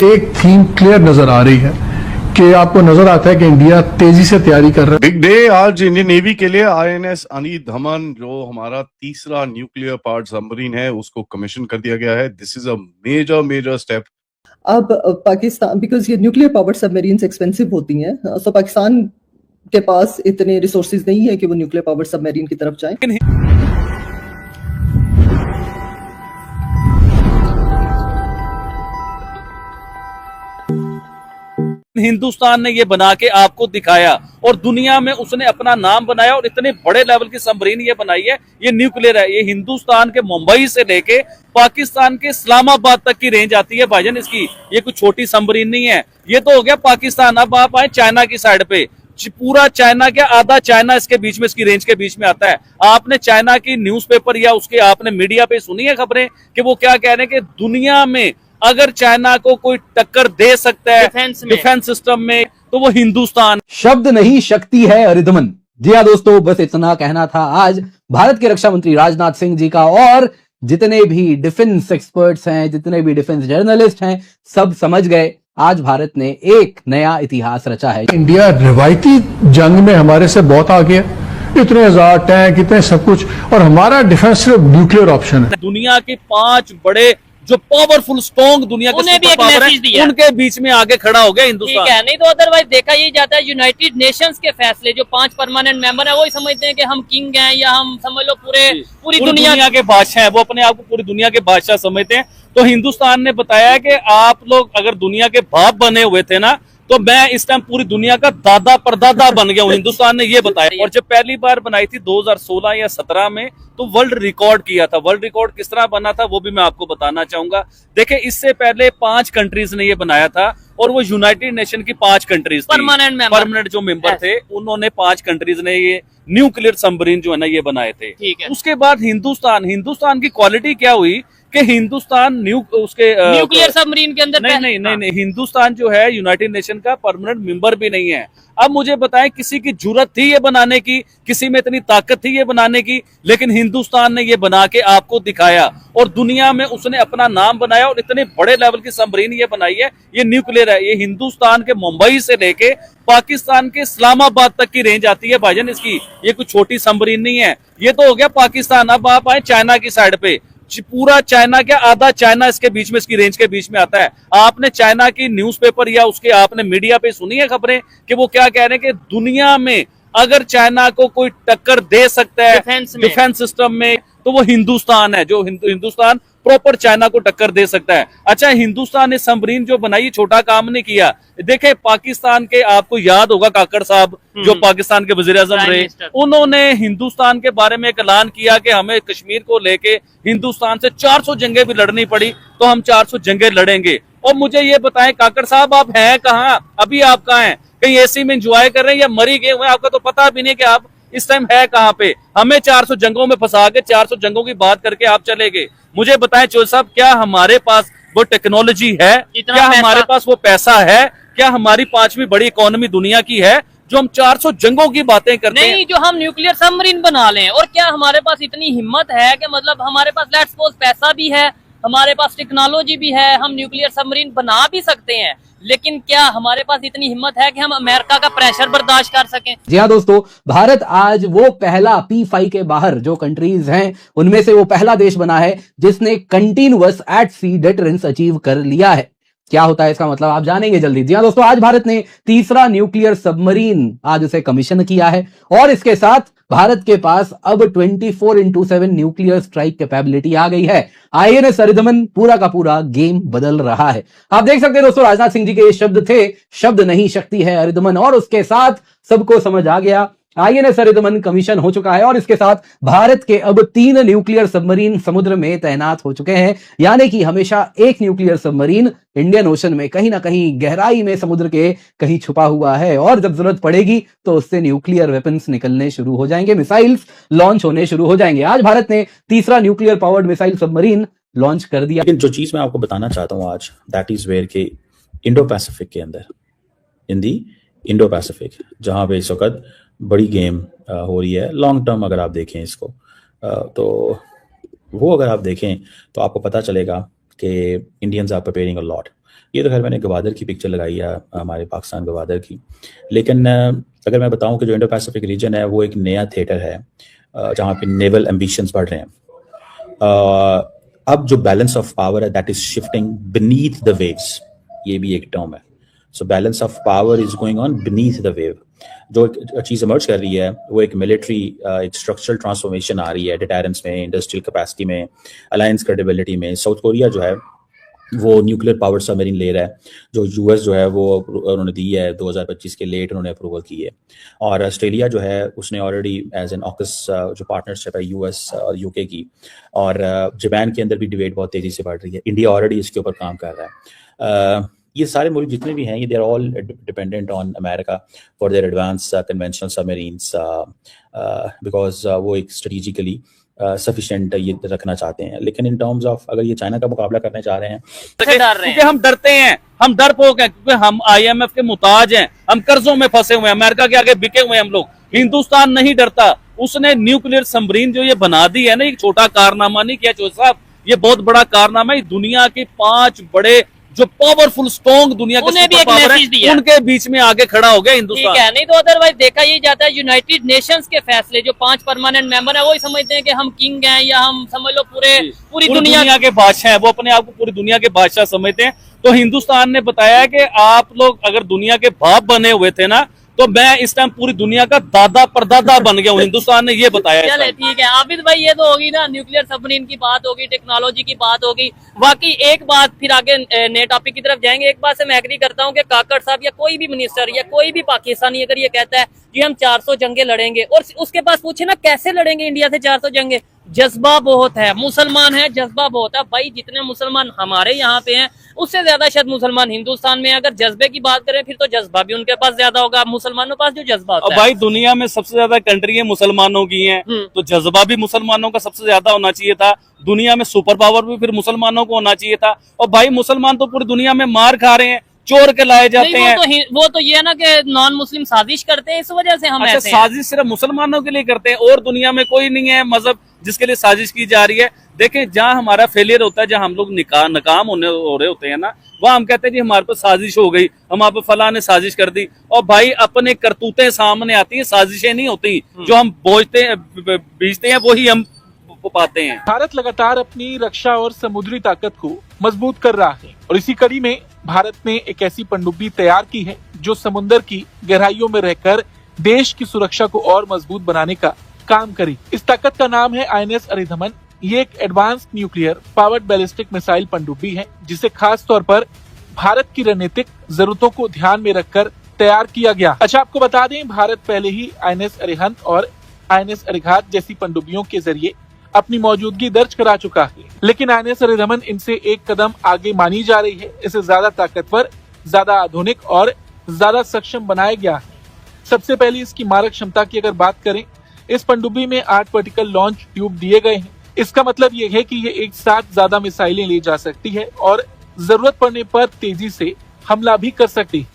एक theme clear नजर आ रही है कि आपको नजर आता है कि इंडिया तेजी से तैयारी कर रहा है। बिग डे आज इंडियन नेवी के लिए आईएनएस अनी धमन जो हमारा तीसरा न्यूक्लियर पावर्ड सबमरीन है उसको कमीशन कर दिया गया है। This is a major step. अब पाकिस्तान, बिकॉज ये न्यूक्लियर पावर्ड सबमरीन्स एक्सपेंसिव होती हैं, सो पाकिस्तान के पास इतने रिसोर्सेज नहीं है कि वो न्यूक्लियर पावर्ड सबमरीन की तरफ जाएं। हिंदुस्तान ने ये बना के आपको दिखाया और दुनिया में उसने अपना नाम बनाया और इतने बड़े लेवल की सबमरीन ये बनाई है। ये न्यूक्लियर है। ये हिंदुस्तान के मुंबई से लेके पाकिस्तान के इस्लामाबाद तक की रेंज आती है भाईजान इसकी। ये कुछ छोटी सबमरीन नहीं है। ये तो हो गया पाकिस्तान। अब आप आए चाइना की साइड पे। पूरा चाइना क्या, आधा चाइना इसके बीच में, इसकी रेंज के बीच में आता है। आपने चाइना की न्यूज़पेपर या उसके आपने मीडिया पे सुनी है खबरें कि वो क्या कह रहे हैं कि दुनिया में अगर चाइना को कोई टक्कर दे सकता है डिफेंस सिस्टम में तो वो हिंदुस्तान। शब्द नहीं शक्ति है अरिदमन। जी हाँ दोस्तों, बस इतना कहना था आज भारत के रक्षा मंत्री राजनाथ सिंह जी का। और जितने भी डिफेंस एक्सपर्ट्स हैं, जितने भी डिफेंस जर्नलिस्ट हैं, सब समझ गए आज भारत ने एक नया इतिहास रचा है। इंडिया रिवायती जंग में हमारे से बहुत आगे है। इतने हजार टैंक, इतने सब कुछ, और हमारा डिफेंस सिर्फ न्यूक्लियर ऑप्शन है। दुनिया के 5 बड़े जो पावरफुल स्ट्रॉन्ग दुनिया के सुपर पावर हैं, उनके बीच में आगे खड़ा हो गया हिंदुस्तान। ठीक है, नहीं तो अदरवाइज देखा ये जाता है यूनाइटेड नेशंस के फैसले जो 5 परमानेंट मेंबर है वही समझते हैं कि हम किंग हैं या हम समझ लो पूरी दुनिया के बादशाह है। वो अपने आप को पूरी दुनिया के बादशाह समझते हैं। तो हिंदुस्तान ने बताया कि आप लोग अगर दुनिया के बाप बने हुए थे ना, तो मैं इस टाइम पूरी दुनिया का दादा परदादा बन गया हूँ। हिंदुस्तान ने ये बताया। और जब पहली बार बनाई थी 2016 या 17 में, तो वर्ल्ड रिकॉर्ड किया था। वर्ल्ड रिकॉर्ड किस तरह बना था वो भी मैं आपको बताना चाहूंगा। देखिए, इससे पहले 5 कंट्रीज ने ये बनाया था और वो यूनाइटेड नेशन की 5 कंट्रीज परमानेंट जो मेंबर थे, उन्होंने 5 कंट्रीज ने ये न्यूक्लियर सबमरीन जो है ना ये बनाए थे। उसके बाद हिंदुस्तान की क्वालिटी क्या हुई कि हिंदुस्तान न्यूक्लियर सबमरीन के अंदर नहीं, हिंदुस्तान जो है यूनाइटेड नेशन का परमानेंट मेंबर भी नहीं है। अब मुझे बताएं, किसी की जरूरत थी ये बनाने की, किसी में इतनी ताकत थी ये बनाने की, लेकिन हिंदुस्तान ने ये बना के आपको दिखाया और दुनिया में उसने अपना नाम बनाया और इतने बड़े लेवल की सबमरीन ये बनाई है। ये न्यूक्लियर है। ये हिंदुस्तान के मुंबई से लेके पाकिस्तान के इस्लामाबाद तक की रेंज आती है भाईजान इसकी। ये कुछ छोटी सबमरीन नहीं है। ये तो हो गया पाकिस्तान। अब आप आए चाइना की साइड पे। पूरा चाइना क्या, आधा चाइना इसके बीच में, इसकी रेंज के बीच में आता है। आपने चाइना की न्यूज़पेपर या उसके आपने मीडिया पे सुनी है खबरें कि वो क्या कह रहे हैं कि दुनिया में अगर चाइना को कोई टक्कर दे सकता है डिफेंस सिस्टम में तो वो हिंदुस्तान है। जो हिंदुस्तान प्रॉपर चाइना को टक्कर दे सकता है। अच्छा, हिंदुस्तान ने सबमरीन जो बनाई छोटा काम नहीं किया। देखे, पाकिस्तान के आपको याद होगा काकड़ साहब जो पाकिस्तान के वजीर आजम रहे, उन्होंने हिंदुस्तान के बारे में एक ऐलान किया कि हमें कश्मीर को लेके हिंदुस्तान से 400 जंगें भी लड़नी पड़ी तो हम 400 जंगें लड़ेंगे। और मुझे ये बताएं काकड़ साहब, आप हैं कहाँ? अभी आप कहाँ हैं? कहीं एसी में एंजॉय कर रहे हैं या मरी गए हुए? आपका तो पता भी नहीं कि आप इस टाइम है कहाँ पे। हमें 400 जंगों में फंसा के 400 जंगों की बात करके आप चले गए। मुझे बताएं चौधरी साहब, क्या हमारे पास वो टेक्नोलॉजी है? क्या हमारे पास वो पैसा है? क्या हमारी 5वीं बड़ी इकोनॉमी दुनिया की है जो हम 400 जंगों की बातें करते हैं? नहीं, जो हम न्यूक्लियर सबमरीन बना लें। और क्या हमारे पास इतनी हिम्मत है कि मतलब हमारे पास लेट्स सपोज पैसा भी है, हमारे पास टेक्नोलॉजी भी है, हम न्यूक्लियर सबमरीन बना भी सकते हैं, लेकिन क्या हमारे पास इतनी हिम्मत है कि हम अमेरिका का प्रेशर बर्दाश्त कर सकें? जी हाँ दोस्तों, भारत आज वो पहला P5 के बाहर जो कंट्रीज हैं उनमें से वो पहला देश बना है जिसने continuous at sea deterrence achieve कर लिया है। क्या होता है इसका मतलब आप जानेंगे जल्दी। जी हाँ दोस्तों, आज भारत ने तीसरा न्यूक्लियर सबमरीन आज उसे कमीशन किया है और इसके साथ भारत के पास अब 24/7 न्यूक्लियर स्ट्राइक कैपेबिलिटी आ गई है। आईएनएस अरिदमन पूरा का पूरा गेम बदल रहा है। आप देख सकते हैं दोस्तों, राजनाथ सिंह जी के ये शब्द थे, शब्द नहीं शक्ति है अरिदमन, और उसके साथ सबको समझ आ गया आईएनएस अरिदमन कमीशन हो चुका है और इसके साथ भारत के अब 3 न्यूक्लियर सबमरीन समुद्र में तैनात हो चुके हैं। यानी कि हमेशा एक न्यूक्लियर सबमरीन इंडियन ओशन में कहीं ना कहीं गहराई में समुद्र के कहीं छुपा हुआ है और जब जरूरत पड़ेगी तो उससे न्यूक्लियर वेपन्स निकलने शुरू हो जाएंगे, मिसाइल्स लॉन्च होने शुरू हो जाएंगे। आज भारत ने तीसरा nuclear powered missile submarine launch कर दिया। लेकिन जो चीज मैं आपको बताना चाहता हूं आज, दैट इज वेयर के इंडो पैसिफिक के अंदर, इन दी इंडो पैसिफिक, जहां पे इस वक्त बड़ी गेम हो रही है लॉन्ग टर्म। अगर आप देखें इसको तो वो अगर आप देखें तो आपको पता चलेगा कि Indians are preparing a lot. ये तो खैर मैंने गवादर की पिक्चर लगाई है, हमारे पाकिस्तान गवादर की। लेकिन अगर मैं बताऊं कि जो इंडो पैसिफिक रीजन है वो एक नया थिएटर है जहाँ पे नेवल एम्बिशंस बढ़ रहे हैं। अब जो बैलेंस ऑफ पावर है that is shifting beneath the waves, ये भी एक टर्म है। So balance of power is going on beneath the wave. जो चीज़ इमर्ज कर रही है वो एक मिलिट्री एक स्ट्रक्चरल ट्रांसफॉर्मेशन आ रही है, डिटरेंस में, इंडस्ट्रियल कैपेसिटी में, अलायंस क्रेडिबिलिटी में। साउथ कोरिया जो है वो न्यूक्लियर पावर सबमरीन ले रहा है, जो यूएस जो है वो उन्होंने दी है 2025 के लेट उन्होंने अप्रूवल की है। और ऑस्ट्रेलिया जो है उसने ऑलरेडी एज एन ऑकस जो पार्टनरशिप है यूएस और यूके की, और जापान के अंदर भी डिबेट बहुत तेज़ी से बढ़ रही है। इंडिया ऑलरेडी इसके ऊपर काम कर रहा है। ये सारे मुल्क जितने भी हैं ये they are all dependent on America for their advance conventional submarines, because वो एक स्ट्रेटेजिकली सफिशिएंट ये रखना चाहते हैं। लेकिन इन टर्म्स ऑफ अगर ये चाइना का मुकाबला करने चाह रहे हैं, क्योंकि हम डरते हैं, हम डरपोक हैं, क्योंकि हम आईएमएफ के मुताज हैं, हम कर्जों में फंसे हुए हैं, अमेरिका के आगे बिके हुए हैं हम लोग। हिंदुस्तान नहीं डरता। उसने न्यूक्लियर सबमरीन जो ये बना दी है ना, एक छोटा कारनामा नहीं किया चौधरी साहब, ये बहुत बड़ा कारनामा है। दुनिया के 5 बड़े जो पावरफुल स्ट्रॉन्ग दुनिया के उन्हें भी सुपर एक पावर मैसेज है, दिया, उनके बीच में आगे खड़ा हो गया हिंदुस्तान। ठीक है, नहीं तो अदरवाइज देखा ये जाता है यूनाइटेड नेशंस के फैसले जो 5 परमानेंट मेंबर है वही समझते हैं कि हम किंग हैं या हम समझ लो पूरी दुनिया के बादशाह है, वो अपने आप को पूरी दुनिया के बादशाह समझते हैं। तो हिंदुस्तान ने बताया कि आप लोग अगर दुनिया के बाप बने हुए थे ना, तो मैं इस टाइम पूरी दुनिया का दादा परदादा बन गया हूँ। हिंदुस्तान ने ये बताया। चले ठीक है आबिद भाई, ये तो होगी ना न्यूक्लियर सबमरीन की बात होगी, टेक्नोलॉजी की बात होगी। बाकी एक बात फिर आगे नए टॉपिक की तरफ जाएंगे। एक बात से मैं एग्री करता हूँ कि काकड़ साहब या कोई भी मिनिस्टर या कोई भी पाकिस्तानी अगर ये कहता है कि हम 400 जंगे लड़ेंगे, और उसके पास पूछे ना कैसे लड़ेंगे इंडिया से 400 जंगे, जज्बा बहुत है, मुसलमान है, जज्बा बहुत है। भाई जितने मुसलमान हमारे यहाँ पे हैं उससे ज्यादा शायद मुसलमान हिंदुस्तान में। अगर जज्बे की बात करें फिर तो जज्बा भी उनके पास ज्यादा होगा, मुसलमानों के पास जो जज्बा होता है। भाई दुनिया में सबसे ज्यादा कंट्री है मुसलमानों की है, तो जज्बा भी मुसलमानों का सबसे ज्यादा होना चाहिए था। दुनिया में सुपर पावर भी फिर मुसलमानों को होना चाहिए था। और भाई मुसलमान तो पूरी दुनिया में मार खा रहे हैं, चोर के लाए जाते हैं। वो तो ये है ना कि नॉन मुस्लिम साजिश करते हैं, इस वजह से हम ऐसे हैं। साजिश सिर्फ मुसलमानों के लिए करते हैं, और दुनिया में कोई नहीं है मजहब जिसके लिए साजिश की जा रही है। देखें जहां हमारा फेलियर होता है, जहां हम लोग नाकाम हो रहे होते हैं ना, वहां हम कहते हैं जी हमारे पर साजिश हो गई, हमारे पर फलां ने साजिश कर दी। और भाई अपने करतूतें सामने आती है, साजिशें नहीं होती। जो हम बीजते हैं वही हम पाते हैं। भारत लगातार अपनी रक्षा और समुद्री ताकत को मजबूत कर रहा है, और इसी कड़ी में भारत ने एक ऐसी पनडुब्बी तैयार की है जो समुद्र की गहराइयों में रहकर देश की सुरक्षा को और मजबूत बनाने का काम करी। इस ताकत का नाम है INS अरिधमन। ये एक advance nuclear powered ballistic missile पनडुब्बी है, जिसे खास तौर पर भारत की रणनीतिक जरूरतों को ध्यान में रखकर तैयार किया गया। अच्छा, आपको बता दें भारत पहले ही INS अरिहंत और INS अरिघात जैसी पनडुब्बियों के जरिए अपनी मौजूदगी दर्ज करा चुका है, लेकिन INS अरिधमन इनसे एक कदम आगे मानी जा रही है। इसे ज्यादा ताकतवर, ज्यादा आधुनिक और ज्यादा सक्षम बनाया गया है। सबसे पहले इसकी मारक क्षमता की अगर बात करें, इस पनडुब्बी में 8 वर्टिकल लॉन्च ट्यूब दिए गए हैं। इसका मतलब ये है कि ये एक साथ ज्यादा मिसाइलें ले जा सकती है और जरूरत पड़ने पर तेजी से हमला भी कर सकती है।